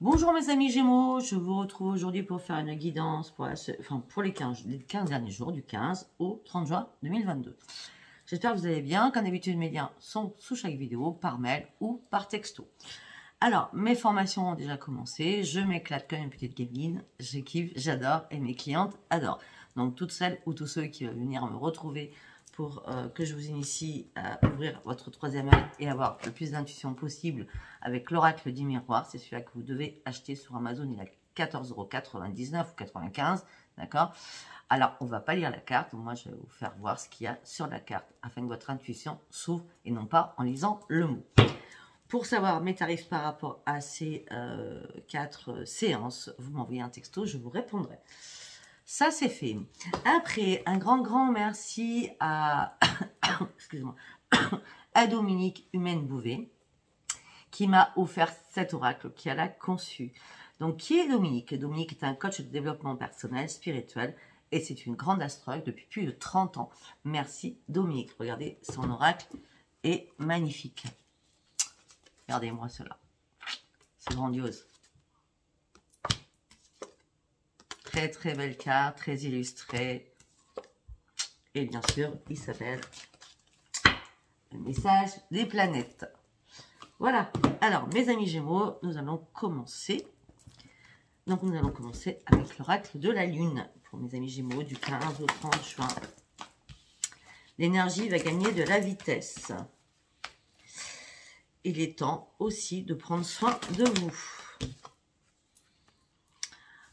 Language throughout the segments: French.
Bonjour mes amis Gémeaux, je vous retrouve aujourd'hui pour faire une guidance pour les 15 derniers jours, du 15 au 30 juin 2022. J'espère que vous allez bien. Comme d'habitude, mes liens sont sous chaque vidéo, par mail ou par texto. Alors, mes formations ont déjà commencé. Je m'éclate comme une petite gamine. Je kiffe, j'adore et mes clientes adorent. Donc, toutes celles ou tous ceux qui veulent venir me retrouver pour que je vous initie à ouvrir votre troisième œil et avoir le plus d'intuition possible avec l'oracle du miroir. C'est celui-là que vous devez acheter sur Amazon. Il a 14,99 € ou 95, d'accord? Alors, on ne va pas lire la carte. Moi, je vais vous faire voir ce qu'il y a sur la carte afin que votre intuition s'ouvre et non pas en lisant le mot. Pour savoir mes tarifs par rapport à ces 4 séances, vous m'envoyez un texto, je vous répondrai. Ça, c'est fait. Après, un grand merci à, excusez-moi, à Dominique Humaine-Bouvet, qui m'a offert cet oracle, qui l'a conçu. Donc, qui est Dominique? Dominique est un coach de développement personnel, spirituel, et c'est une grande astrologue depuis plus de 30 ans. Merci Dominique. Regardez, son oracle est magnifique. Regardez-moi cela. C'est grandiose. Très belle carte, très illustrée. Et bien sûr, il s'appelle le message des planètes. Voilà. Alors, mes amis Gémeaux, nous allons commencer. Donc, nous allons commencer avec l'oracle de la Lune. Pour mes amis Gémeaux, du 15 au 30 juin. L'énergie va gagner de la vitesse. Il est temps aussi de prendre soin de vous.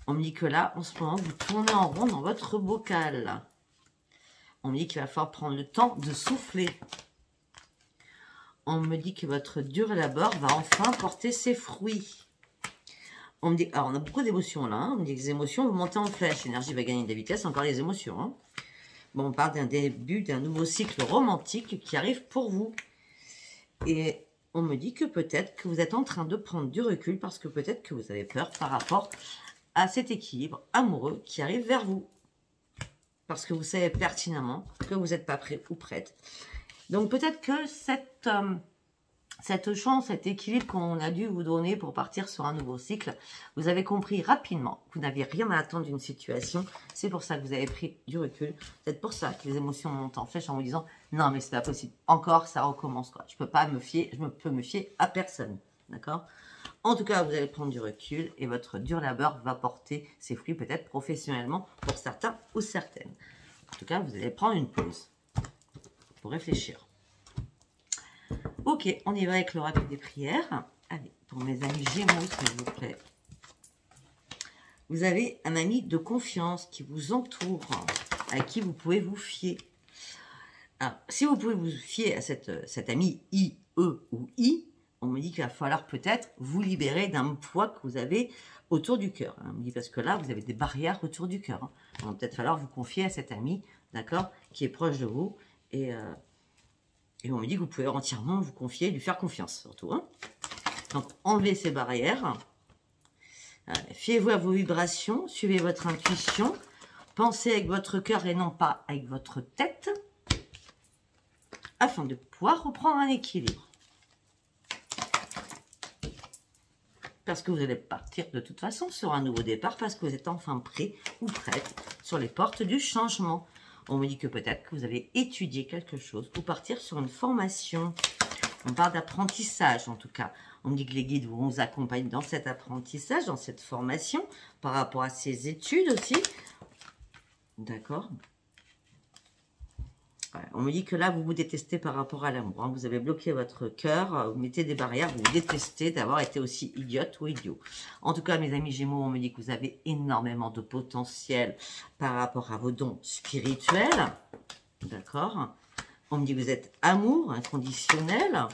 On me dit que là, en ce moment, vous tournez en rond dans votre bocal. On me dit qu'il va falloir prendre le temps de souffler. On me dit que votre dur labeur va enfin porter ses fruits. On me dit, alors on a beaucoup d'émotions là. On me dit que les émotions vont monter en flèche. L'énergie va gagner de la vitesse, encore les émotions. Hein. Bon, on parle d'un début, d'un nouveau cycle romantique qui arrive pour vous. Et on me dit que peut-être que vous êtes en train de prendre du recul parce que peut-être que vous avez peur par rapport à cet équilibre amoureux qui arrive vers vous. Parce que vous savez pertinemment que vous n'êtes pas prêt ou prête. Donc peut-être que cette chance, cet équilibre qu'on a dû vous donner pour partir sur un nouveau cycle, vous avez compris rapidement que vous n'aviez rien à attendre d'une situation. C'est pour ça que vous avez pris du recul. C'est pour ça que les émotions montent en flèche en vous disant « Non, mais c'est pas possible. Encore, ça recommence. Quoi. Je peux pas me fier, je ne peux me fier à personne. » D'accord ? En tout cas, vous allez prendre du recul et votre dur labeur va porter ses fruits peut-être professionnellement pour certains ou certaines. En tout cas, vous allez prendre une pause pour réfléchir. Ok, on y va avec l'oracle des prières. Allez, pour mes amis Gémeaux, s'il vous plaît. Vous avez un ami de confiance qui vous entoure, à qui vous pouvez vous fier. Alors, si vous pouvez vous fier à cet ami I, E ou I, on me dit qu'il va falloir peut-être vous libérer d'un poids que vous avez autour du cœur. On me dit parce que là, vous avez des barrières autour du cœur. Hein. Il va peut-être falloir vous confier à cet ami, d'accord, qui est proche de vous. Et on me dit que vous pouvez entièrement vous confier, lui faire confiance surtout. Hein. Donc, enlevez ces barrières. Fiez-vous à vos vibrations, suivez votre intuition. Pensez avec votre cœur et non pas avec votre tête. Afin de pouvoir reprendre un équilibre. Parce que vous allez partir de toute façon sur un nouveau départ, parce que vous êtes enfin prêt ou prête sur les portes du changement. On me dit que peut-être que vous avez étudié quelque chose ou partir sur une formation. On parle d'apprentissage en tout cas. On me dit que les guides vous accompagnent dans cet apprentissage, dans cette formation, par rapport à ces études aussi. D'accord. Ouais, on me dit que là, vous vous détestez par rapport à l'amour. Hein. Vous avez bloqué votre cœur, vous mettez des barrières, vous vous détestez d'avoir été aussi idiote ou idiot. En tout cas, mes amis Gémeaux, on me dit que vous avez énormément de potentiel par rapport à vos dons spirituels. D'accord. On me dit que vous êtes amour inconditionnel.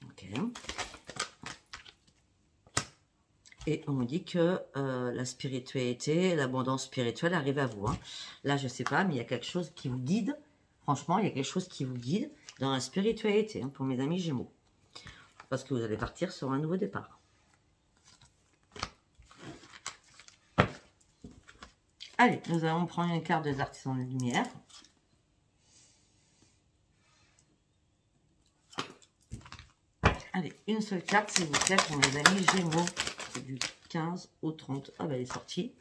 Ok. Et on me dit que la spiritualité, l'abondance spirituelle arrive à vous. Hein. Là, je ne sais pas, mais il y a quelque chose qui vous guide. Franchement, il y a quelque chose qui vous guide dans la spiritualité hein, pour mes amis Gémeaux. Parce que vous allez partir sur un nouveau départ. Allez, nous allons prendre une carte des artisans de lumière. Allez, une seule carte, s'il vous plaît, pour mes amis Gémeaux. C'est du 15 au 30. Ah ben, elle est sortie.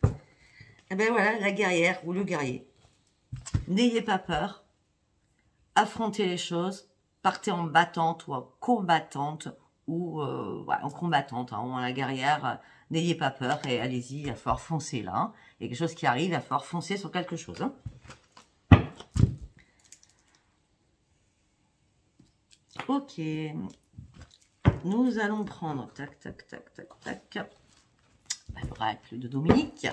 Et ben voilà, la guerrière ou le guerrier. N'ayez pas peur. Affrontez les choses. Partez en battante ou en combattante. Ou ouais, en combattante, hein, ou en la guerrière. N'ayez pas peur et allez-y, il va falloir foncer là. Hein. Il y a quelque chose qui arrive, il va falloir foncer sur quelque chose. Hein. Ok. Nous allons prendre, tac, tac, tac, tac, tac, l'oracle de Dominique.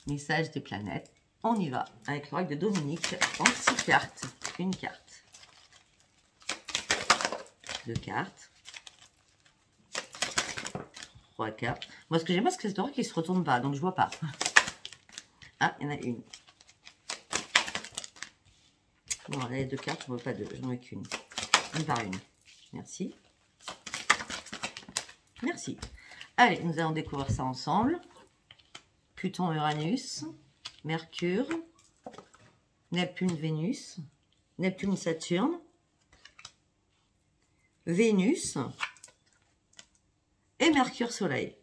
Message des planètes. On y va avec l'oracle de Dominique en 6 cartes. Une carte. 2 cartes. 3 cartes. Moi, ce que j'aime, c'est que cet oracle, il ne se retourne pas, donc je vois pas. Ah, il y en a une. Bon, là, les 2 cartes, je ne vois pas deux, j'en ai qu'une. Une par une. Merci. Merci. Allez, nous allons découvrir ça ensemble. Pluton, Uranus, Mercure, Neptune, Vénus, Neptune, Saturne, Vénus et Mercure, Soleil.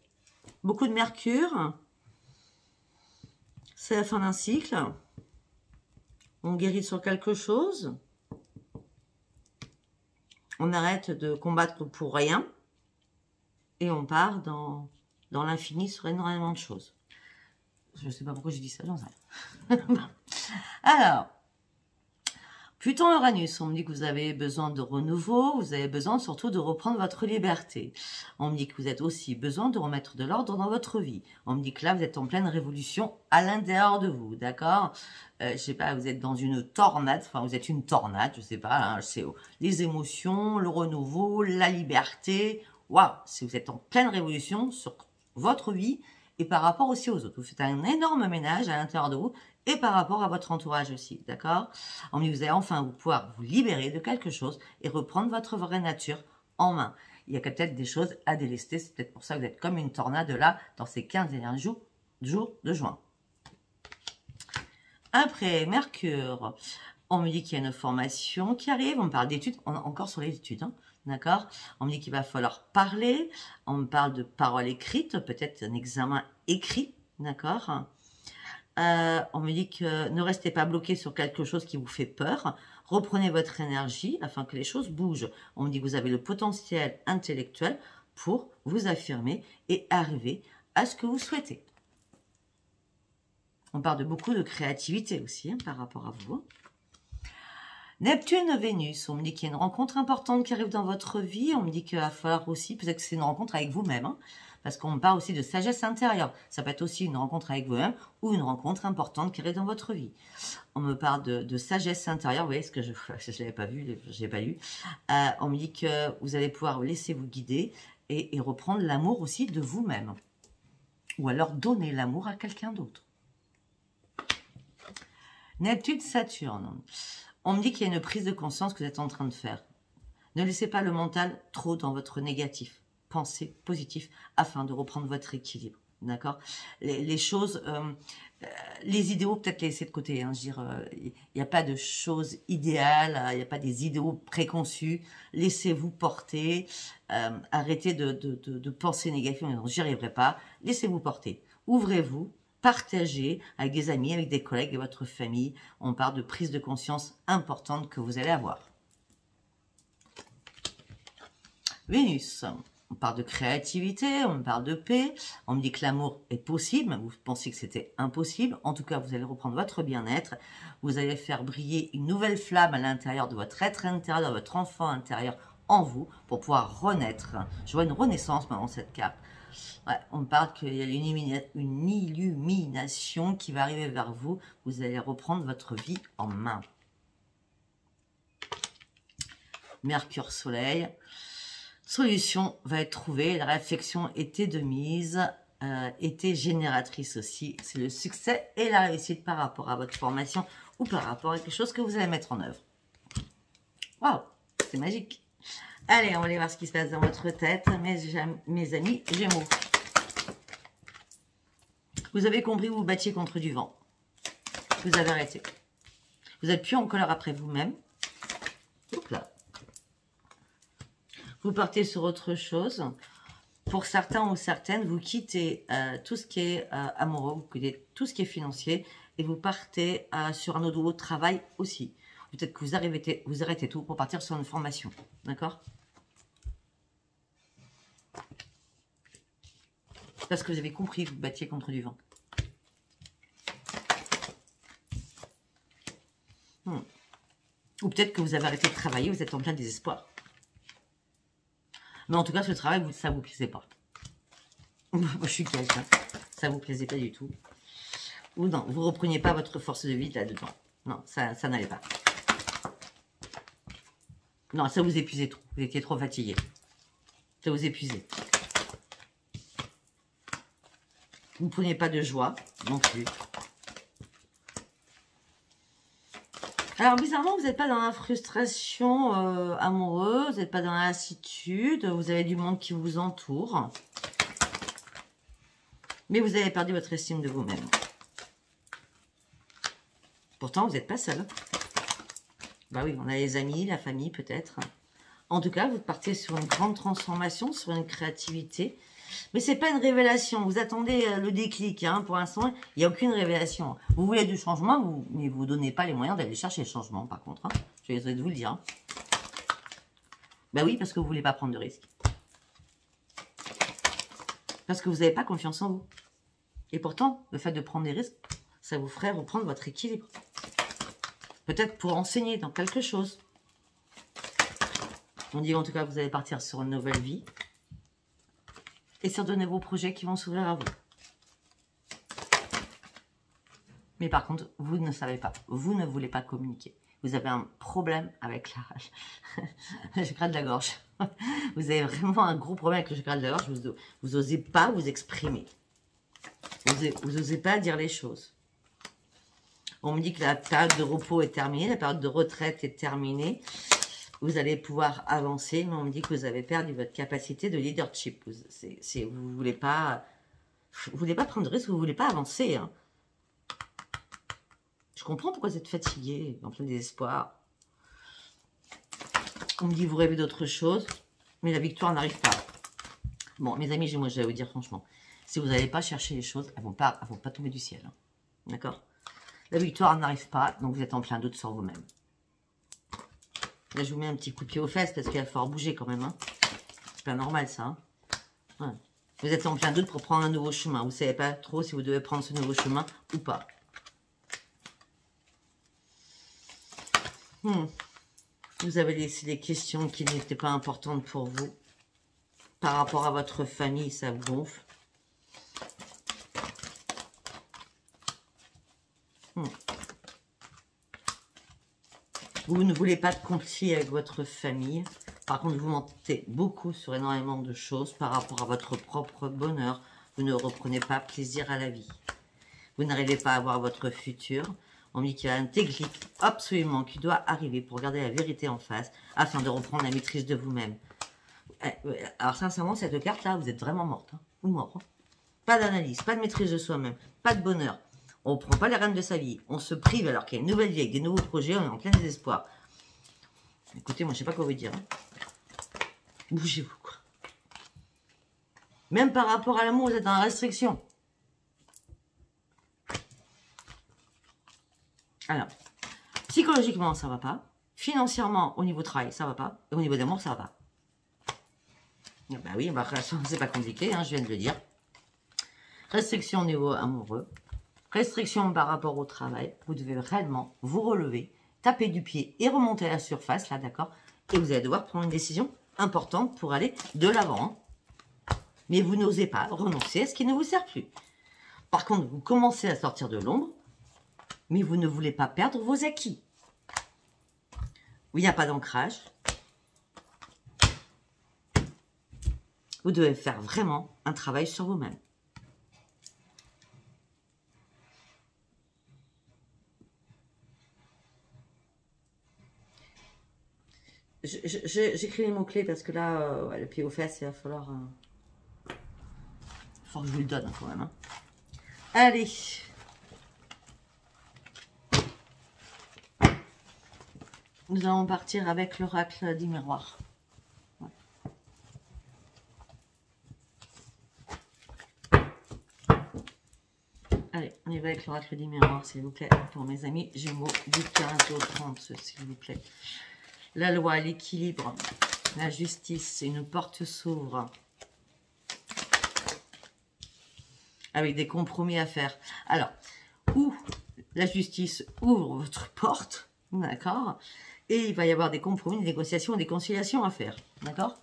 Beaucoup de Mercure. C'est la fin d'un cycle. On guérit sur quelque chose. On arrête de combattre pour rien. Et on part dans l'infini sur énormément de choses. Je ne sais pas pourquoi j'ai dit ça, j'en sais rien. Alors, Pluton-Uranus, on me dit que vous avez besoin de renouveau, vous avez besoin surtout de reprendre votre liberté. On me dit que vous avez aussi besoin de remettre de l'ordre dans votre vie. On me dit que là, vous êtes en pleine révolution à l'intérieur de vous, d'accord? Je sais pas, vous êtes dans une tornade, enfin vous êtes une tornade, je sais pas, hein, c'est les émotions, le renouveau, la liberté. Waouh, si vous êtes en pleine révolution sur votre vie et par rapport aussi aux autres. Vous faites un énorme ménage à l'intérieur de vous et par rapport à votre entourage aussi, d'accord? Vous allez enfin pouvoir vous libérer de quelque chose et reprendre votre vraie nature en main. Il y a peut-être des choses à délester, c'est peut-être pour ça que vous êtes comme une tornade là, dans ces 15 derniers jours de juin. Après, Mercure, on me dit qu'il y a une formation qui arrive, on me parle d'études, encore sur les études, hein. D'accord? On me dit qu'il va falloir parler. On me parle de paroles écrites, peut-être un examen écrit. D'accord? On me dit que ne restez pas bloqué sur quelque chose qui vous fait peur. Reprenez votre énergie afin que les choses bougent. On me dit que vous avez le potentiel intellectuel pour vous affirmer et arriver à ce que vous souhaitez. On parle de beaucoup de créativité aussi hein, par rapport à vous. Neptune, Vénus, on me dit qu'il y a une rencontre importante qui arrive dans votre vie. On me dit qu'il va falloir aussi, peut-être que c'est une rencontre avec vous-même, hein, parce qu'on me parle aussi de sagesse intérieure. Ça peut être aussi une rencontre avec vous-même ou une rencontre importante qui arrive dans votre vie. On me parle de sagesse intérieure. Vous voyez ce que je ne l'avais pas vu, je l'ai pas lu. On me dit que vous allez pouvoir laisser vous guider et reprendre l'amour aussi de vous-même. Ou alors donner l'amour à quelqu'un d'autre. Neptune, Saturne. On me dit qu'il y a une prise de conscience que vous êtes en train de faire. Ne laissez pas le mental trop dans votre négatif. Pensez positif afin de reprendre votre équilibre. D'accord? Les choses, les idéaux, peut-être les laisser de côté. Hein, je veux dire, il n'y a pas de choses idéales, il n'y a pas des idéaux préconçus. Laissez-vous porter. Arrêtez de penser négativement. J'y arriverai pas. Laissez-vous porter. Ouvrez-vous. Partagez avec des amis, avec des collègues et votre famille. On parle de prise de conscience importante que vous allez avoir. Vénus, on parle de créativité, on parle de paix. On me dit que l'amour est possible. Vous pensiez que c'était impossible. En tout cas, vous allez reprendre votre bien-être. Vous allez faire briller une nouvelle flamme à l'intérieur de votre être intérieur, de votre enfant intérieur en vous pour pouvoir renaître. Je vois une renaissance dans cette carte. Ouais, on me parle qu'il y a une illumination qui va arriver vers vous. Vous allez reprendre votre vie en main. Mercure, Soleil. Solution va être trouvée. La réflexion était de mise, était génératrice aussi. C'est le succès et la réussite par rapport à votre formation ou par rapport à quelque chose que vous allez mettre en œuvre. Waouh, c'est magique. Allez, on va aller voir ce qui se passe dans votre tête, mes amis Gémeaux. Vous avez compris, vous vous battiez contre du vent. Vous avez arrêté. Vous n'êtes plus en colère après vous-même. Hop là. Vous partez sur autre chose. Pour certains ou certaines, vous quittez tout ce qui est amoureux, vous quittez tout ce qui est financier et vous partez sur un nouveau travail aussi. Peut-être que vous arrêtez tout pour partir sur une formation. D'accord? Parce que vous avez compris que vous battiez contre du vent. Ou peut-être que vous avez arrêté de travailler, vous êtes en plein désespoir. Mais en tout cas, ce travail, ça ne vous plaisait pas. Moi, je suis quelqu'un. Ça ne vous plaisait pas du tout. Ou non, vous ne repreniez pas votre force de vie là-dedans. Non, ça n'allait pas. Non, ça vous épuisait trop. Vous étiez trop fatigué. Ça vous épuisait. Vous ne preniez pas de joie non plus. Alors, bizarrement, vous n'êtes pas dans la frustration amoureuse, vous n'êtes pas dans la lassitude, vous avez du monde qui vous entoure. Mais vous avez perdu votre estime de vous-même. Pourtant, vous n'êtes pas seul. Bah oui, on a les amis, la famille peut-être. En tout cas, vous partez sur une grande transformation, sur une créativité. Mais ce n'est pas une révélation. Vous attendez le déclic. Hein. Pour l'instant, il n'y a aucune révélation. Vous voulez du changement, mais vous ne donnez pas les moyens d'aller chercher le changement, par contre. Hein. Je vais vous le dire. Hein. Ben oui, parce que vous ne voulez pas prendre de risques. Parce que vous n'avez pas confiance en vous. Et pourtant, le fait de prendre des risques, ça vous ferait reprendre votre équilibre. Peut-être pour enseigner dans quelque chose. On dit en tout cas que vous allez partir sur une nouvelle vie. Et sur de nouveaux projets qui vont s'ouvrir à vous. Mais par contre, vous ne savez pas. Vous ne voulez pas communiquer. Vous avez un problème avec la rage. Je gratte de la gorge. Vous avez vraiment un gros problème avec le chakra de la gorge. Vous n'osez pas vous exprimer. Vous n'osez pas dire les choses. On me dit que la période de repos est terminée. La période de retraite est terminée. Vous allez pouvoir avancer, mais on me dit que vous avez perdu votre capacité de leadership. Vous ne voulez pas prendre de risque, vous ne voulez pas avancer. Hein. Je comprends pourquoi vous êtes fatigué, en plein désespoir. On me dit que vous rêvez d'autre chose, mais la victoire n'arrive pas. Bon, mes amis, moi je vais vous dire franchement, si vous n'allez pas chercher les choses, elles ne vont pas tomber du ciel. Hein. D'accord? La victoire n'arrive pas, donc vous êtes en plein doute sur vous-même. Là, je vous mets un petit coup de pied aux fesses parce qu'il va falloir bouger quand même. Hein. C'est pas normal, ça. Hein. Ouais. Vous êtes en plein doute pour prendre un nouveau chemin. Vous ne savez pas trop si vous devez prendre ce nouveau chemin ou pas. Vous avez laissé des questions qui n'étaient pas importantes pour vous. Par rapport à votre famille, ça vous gonfle. Vous ne voulez pas de conflit avec votre famille. Par contre, vous mentez beaucoup sur énormément de choses par rapport à votre propre bonheur. Vous ne reprenez pas plaisir à la vie. Vous n'arrivez pas à voir votre futur. On me dit qu'il y a un déclic absolument qui doit arriver pour garder la vérité en face afin de reprendre la maîtrise de vous-même. Alors sincèrement, cette carte-là, vous êtes vraiment morte. Hein, ou mort. Hein. Pas d'analyse, pas de maîtrise de soi-même, pas de bonheur. On ne prend pas les rênes de sa vie. On se prive alors qu'il y a une nouvelle vie avec des nouveaux projets. On est en plein désespoir. Écoutez, moi, je ne sais pas quoi vous dire. Hein. Bougez-vous, quoi. Même par rapport à l'amour, vous êtes dans la restriction. Alors, psychologiquement, ça ne va pas. Financièrement, au niveau travail, ça ne va pas. Et au niveau d'amour, ça ne va pas. Ben oui, c'est pas compliqué, hein, je viens de le dire. Restriction au niveau amoureux. Restriction par rapport au travail. Vous devez réellement vous relever, taper du pied et remonter à la surface, là, d'accord? Et vous allez devoir prendre une décision importante pour aller de l'avant. Mais vous n'osez pas renoncer à ce qui ne vous sert plus. Par contre, vous commencez à sortir de l'ombre, mais vous ne voulez pas perdre vos acquis. Où il n'y a pas d'ancrage. Vous devez faire vraiment un travail sur vous-même. J'écris les mots-clés parce que là, le pied aux fesses, il va falloir... faut que je vous le donne quand même. Hein. Allez. Nous allons partir avec l'oracle du miroir. Ouais. Allez, on y va avec l'oracle des miroirs, s'il vous plaît, pour mes amis Gémeaux du 15 au 30, s'il vous plaît. La loi, l'équilibre, la justice, une porte s'ouvre. Avec des compromis à faire. Alors, ou la justice ouvre votre porte, d'accord, et il va y avoir des compromis, des négociations, des conciliations à faire, d'accord.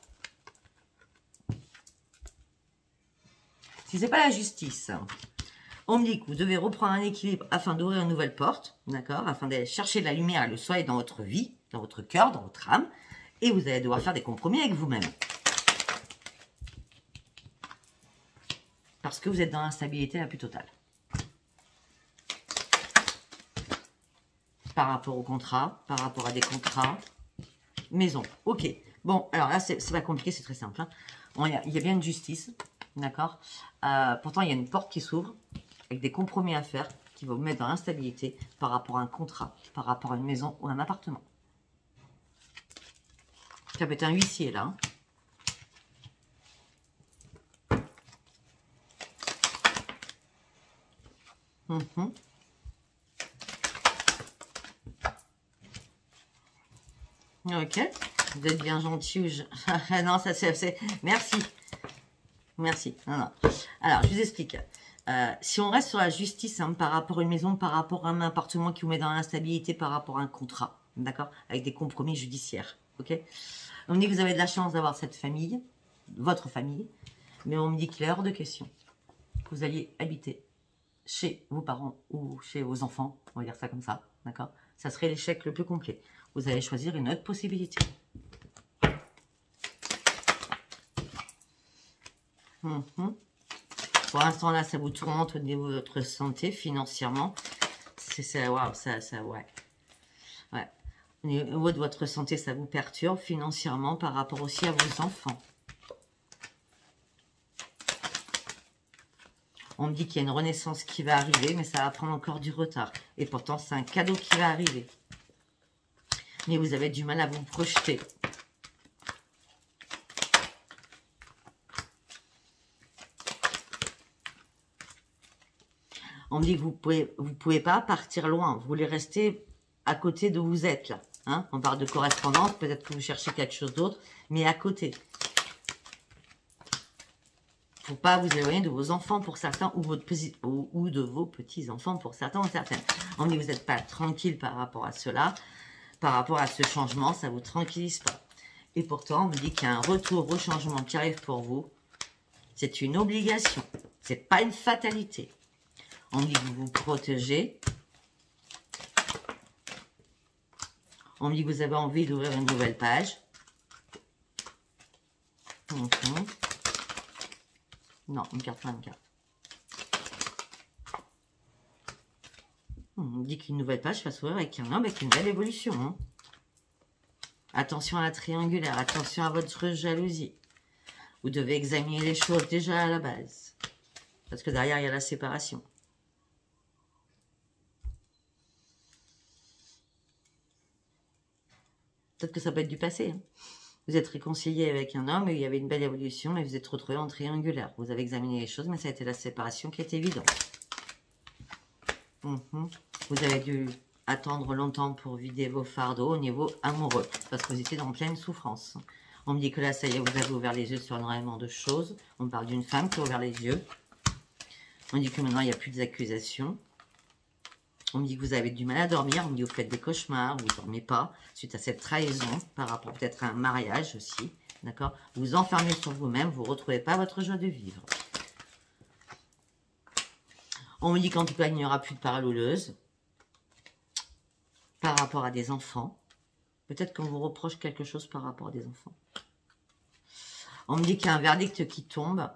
Si ce n'est pas la justice, on me dit que vous devez reprendre un équilibre afin d'ouvrir une nouvelle porte, d'accord, afin d'aller chercher de la lumière et le soleil dans votre vie, dans votre cœur, dans votre âme, et vous allez devoir faire des compromis avec vous-même. Parce que vous êtes dans l'instabilité la plus totale. Par rapport au contrat, par rapport à des contrats, maison, ok. Bon, alors là, c'est pas compliqué, c'est très simple. Hein. Bon, il y a bien une justice, d'accord. Pourtant, il y a une porte qui s'ouvre, avec des compromis à faire, qui va vous mettre dans l'instabilité par rapport à un contrat, par rapport à une maison ou un appartement. Ça peut être un huissier, là. Hein. Ok, vous êtes bien gentil. Non, ça c'est... Merci. Merci. Non, non. Alors, je vous explique. Si on reste sur la justice, hein, par rapport à une maison, par rapport à un appartement qui vous met dans l'instabilité, par rapport à un contrat, d'accord, avec des compromis judiciaires, ok. On me dit que vous avez de la chance d'avoir cette famille, votre famille, mais on me dit qu'il est hors de question que vous alliez habiter chez vos parents ou chez vos enfants, on va dire ça comme ça, d'accord. Ça serait l'échec le plus complet. Vous allez choisir une autre possibilité. Pour l'instant, là, ça vous tourmente au niveau de votre santé, financièrement. C'est waouh, ouais. Ouais. Au niveau de votre santé, ça vous perturbe financièrement par rapport aussi à vos enfants. On me dit qu'il y a une renaissance qui va arriver, mais ça va prendre encore du retard. Et pourtant, c'est un cadeau qui va arriver. Mais vous avez du mal à vous projeter. On me dit que vous pouvez pas partir loin. Vous voulez rester à côté d'où vous êtes là. Hein, on parle de correspondance. Peut-être que vous cherchez quelque chose d'autre, mais à côté. Faut pas vous éloigner de vos enfants pour certains ou de vos petits-enfants pour certains ou certaines. On me dit que vous n'êtes pas tranquille par rapport à cela. Par rapport à ce changement, ça ne vous tranquillise pas. Et pourtant, on me dit qu'il y a un retour au changement qui arrive pour vous. C'est une obligation. Ce n'est pas une fatalité. On me dit que vous vous protégez. On me dit que vous avez envie d'ouvrir une nouvelle page. Non, une carte, pas une carte. On me dit qu'une nouvelle page va s'ouvrir avec un homme avec une belle évolution. Hein. Attention à la triangulaire, attention à votre jalousie. Vous devez examiner les choses déjà à la base. Parce que derrière, il y a la séparation. Peut-être que ça peut être du passé. Hein. Vous êtes réconcilié avec un homme, et il y avait une belle évolution, mais vous êtes retrouvé en triangulaire. Vous avez examiné les choses, mais ça a été la séparation qui est évidente. Vous avez dû attendre longtemps pour vider vos fardeaux au niveau amoureux, parce que vous étiez en pleine souffrance. On me dit que là, ça y est, vous avez ouvert les yeux sur énormément de choses. On parle d'une femme qui a ouvert les yeux. On dit que maintenant, il n'y a plus d'accusations. On me dit que vous avez du mal à dormir. On me dit que vous faites des cauchemars, vous ne dormez pas, suite à cette trahison, par rapport peut-être à un mariage aussi. D'accord? Vous vous enfermez sur vous-même, vous ne retrouvez pas votre joie de vivre. On me dit qu'en tout cas, il n'y aura plus de paralleuse par rapport à des enfants. Peut-être qu'on vous reproche quelque chose par rapport à des enfants. On me dit qu'il y a un verdict qui tombe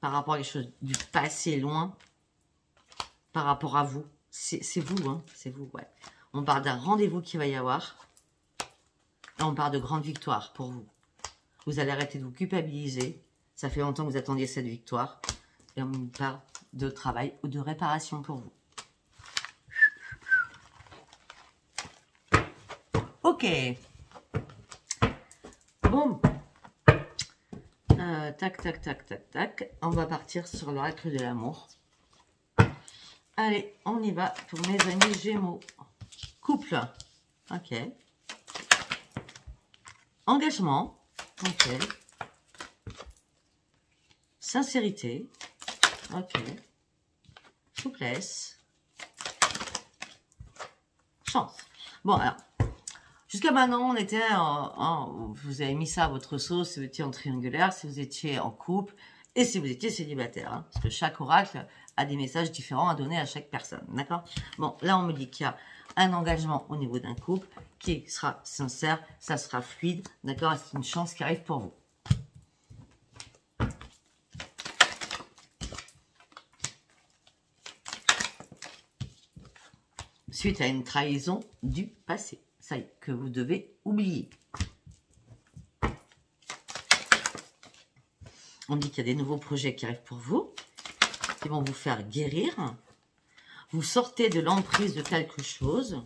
par rapport à quelque chose du passé loin, par rapport à vous. C'est vous, hein, c'est vous, ouais. On parle d'un rendez-vous qu'il va y avoir. Et on parle de grande victoire pour vous. Vous allez arrêter de vous culpabiliser. Ça fait longtemps que vous attendiez cette victoire. Et on parle de travail ou de réparation pour vous. Ok. Bon. Tac, tac, tac, tac, tac. On va partir sur l'oracle de l'amour. Allez, on y va pour mes amis Gémeaux. Couple. Ok. Engagement. Ok. Sincérité. Ok. Souplesse. Chance. Bon, alors. Jusqu'à maintenant, on était vous avez mis ça à votre sauce si vous étiez en triangulaire, si vous étiez en couple et si vous étiez célibataire. Hein, parce que chaque oracle a des messages différents à donner à chaque personne. D'accord? Bon, là, on me dit qu'il y a un engagement au niveau d'un couple qui sera sincère, ça sera fluide. D'accord? C'est une chance qui arrive pour vous. Suite à une trahison du passé. Ça y est, que vous devez oublier. On dit qu'il y a des nouveaux projets qui arrivent pour vous, qui vont vous faire guérir. Vous sortez de l'emprise de quelque chose.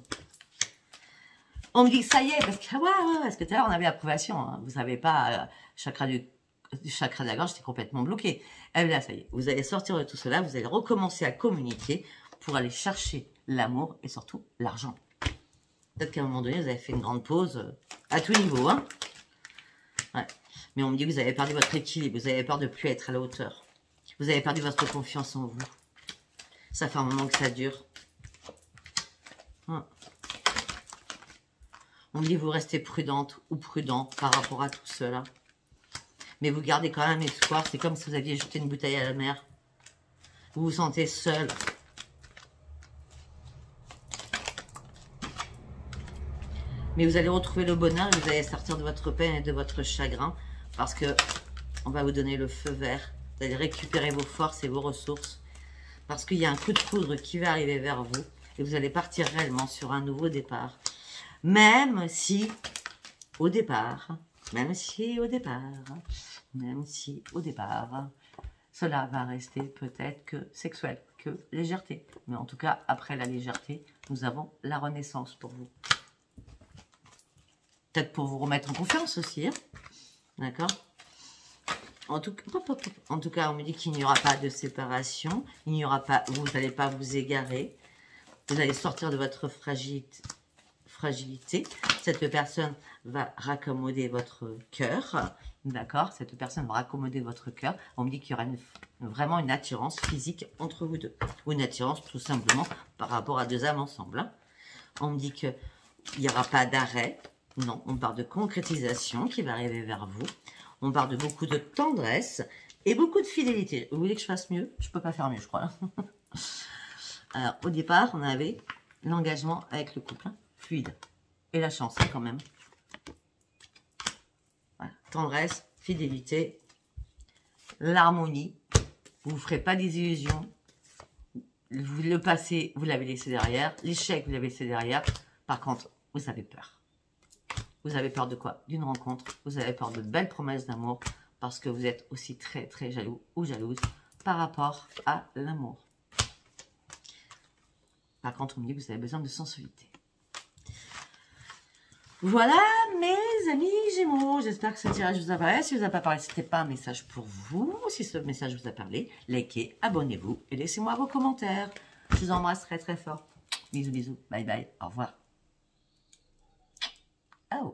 On me dit que ça y est, parce que, parce que tout à l'heure, on avait l'approbation. Hein. Vous savez pas, chakra du chakra de la gorge, c'était complètement bloqué. Et là, ça y est, vous allez sortir de tout cela, vous allez recommencer à communiquer pour aller chercher l'amour et surtout l'argent. Peut-être qu'à un moment donné, vous avez fait une grande pause à tout niveau. Hein, ouais. Mais on me dit que vous avez perdu votre équilibre, vous avez peur de ne plus être à la hauteur. Vous avez perdu votre confiance en vous. Ça fait un moment que ça dure. Ouais. On me dit que vous restez prudente ou prudent par rapport à tout cela. Mais vous gardez quand même espoir. C'est comme si vous aviez jeté une bouteille à la mer. Vous vous sentez seul. Mais vous allez retrouver le bonheur et vous allez sortir de votre peine et de votre chagrin parce que on va vous donner le feu vert. Vous allez récupérer vos forces et vos ressources parce qu'il y a un coup de foudre qui va arriver vers vous et vous allez partir réellement sur un nouveau départ. Même si au départ, cela va rester peut-être que sexuel, que légèreté. Mais en tout cas, après la légèreté, nous avons la renaissance pour vous. Peut-être pour vous remettre en confiance aussi. Hein, d'accord? En tout cas, on me dit qu'il n'y aura pas de séparation. Il n'y aura pas, vous n'allez pas vous égarer. Vous allez sortir de votre fragilité. Cette personne va raccommoder votre cœur. D'accord? Cette personne va raccommoder votre cœur. On me dit qu'il y aura vraiment une attirance physique entre vous deux. Ou une attirance tout simplement par rapport à deux âmes ensemble. Hein. On me dit qu'il n'y aura pas d'arrêt. Non, on parle de concrétisation qui va arriver vers vous. On parle de beaucoup de tendresse et beaucoup de fidélité. Vous voulez que je fasse mieux? Je ne peux pas faire mieux, je crois. Alors, au départ, on avait l'engagement avec le couple, hein, fluide. Et la chance, quand même. Voilà. Tendresse, fidélité, l'harmonie. Vous ne ferez pas des illusions. Le passé, vous l'avez laissé derrière. L'échec, vous l'avez laissé derrière. Par contre, vous avez peur. Vous avez peur de quoi? D'une rencontre. Vous avez peur de belles promesses d'amour parce que vous êtes aussi très très jaloux ou jalouse par rapport à l'amour. Par contre, on me dit que vous avez besoin de sensualité. Voilà mes amis Gémeaux. J'espère que ce tirage vous a parlé. Si vous a pas parlé, c'était pas un message pour vous. Si ce message vous a parlé, likez, abonnez-vous et laissez-moi vos commentaires. Je vous embrasse très très fort. Bisous bisous. Bye bye. Au revoir. Oh.